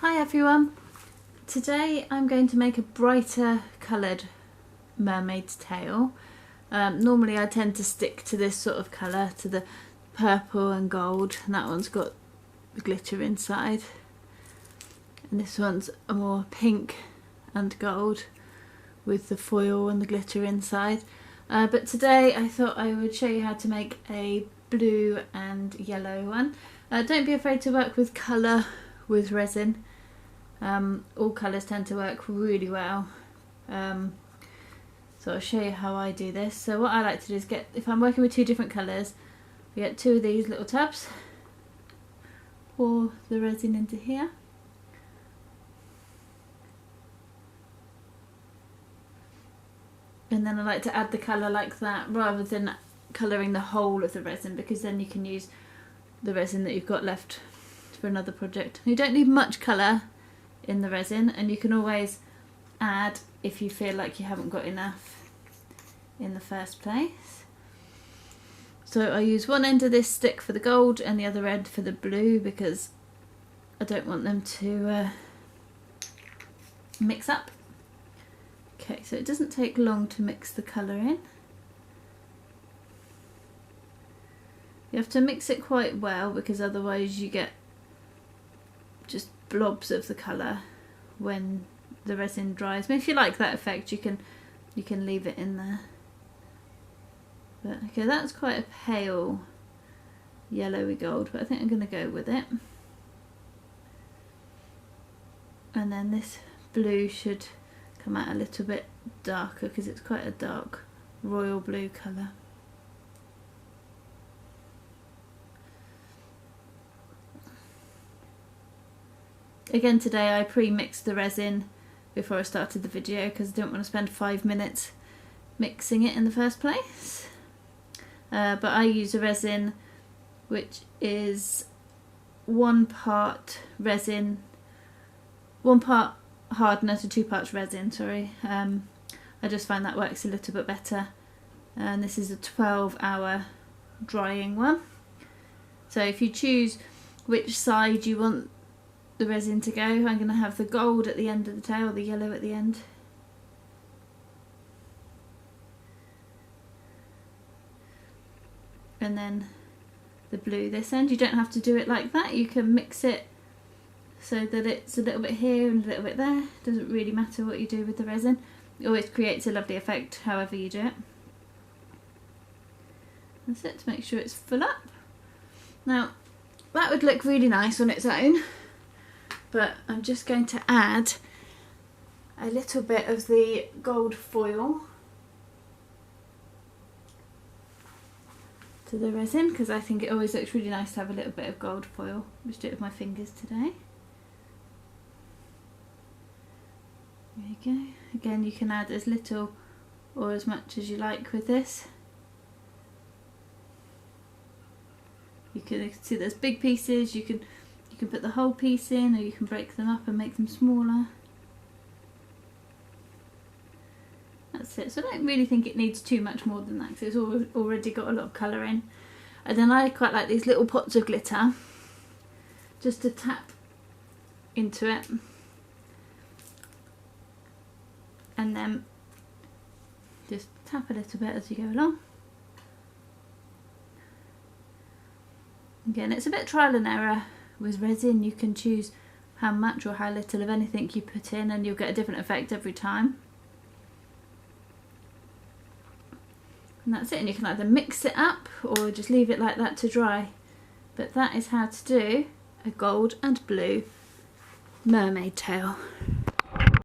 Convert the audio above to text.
Hi everyone! Today I'm going to make a brighter coloured mermaid's tail. Normally I tend to stick to this sort of colour, to the purple and gold, and that one's got the glitter inside. And this one's a more pink and gold with the foil and the glitter inside. But today I thought I would show you how to make a blue and yellow one. Don't be afraid to work with colour with resin. All colours tend to work really well. So I'll show you how I do this. So what I like to do is if I'm working with two different colours, I get two of these little tubs, pour the resin into here. And then I like to add the colour like that rather than colouring the whole of the resin, because then you can use the resin that you've got left for another project. You don't need much colour in the resin, and you can always add if you feel like you haven't got enough in the first place. So I use one end of this stick for the gold and the other end for the blue, because I don't want them to mix up. Okay, so it doesn't take long to mix the colour in. You have to mix it quite well, because otherwise you get just blobs of the colour when the resin dries. I mean, if you like that effect, you can leave it in there. But okay, that's quite a pale yellowy gold, but I think I'm going to go with it. And then this blue should come out a little bit darker, because it's quite a dark royal blue colour. Again, today I pre-mixed the resin before I started the video, because I didn't want to spend 5 minutes mixing it in the first place. But I use a resin which is 1 part resin, 1 part hardener to 2 parts resin, sorry. I just find that works a little bit better. And this is a 12-hour drying one. So if you choose which side you want the resin to go, I'm going to have the gold at the end of the tail, the yellow at the end. And then the blue this end. You don't have to do it like that, you can mix it so that it's a little bit here and a little bit there. Doesn't really matter what you do with the resin. It always creates a lovely effect however you do it. That's it, to make sure it's full up. Now that would look really nice on its own, but I'm just going to add a little bit of the gold foil to the resin, because I think it always looks really nice to have a little bit of gold foil. I'll just do it with my fingers today. There you go. Again, you can add as little or as much as you like with this. You can see there's big pieces, you can put the whole piece in, or you can break them up and make them smaller. That's it. So I don't really think it needs too much more than that, because it's already got a lot of colour in. And then I quite like these little pots of glitter, just to tap into it. And then just tap a little bit as you go along. Again, it's a bit trial and error. With resin, you can choose how much or how little of anything you put in, and you'll get a different effect every time. And that's it, and you can either mix it up or just leave it like that to dry. But that is how to do a gold and blue mermaid tail.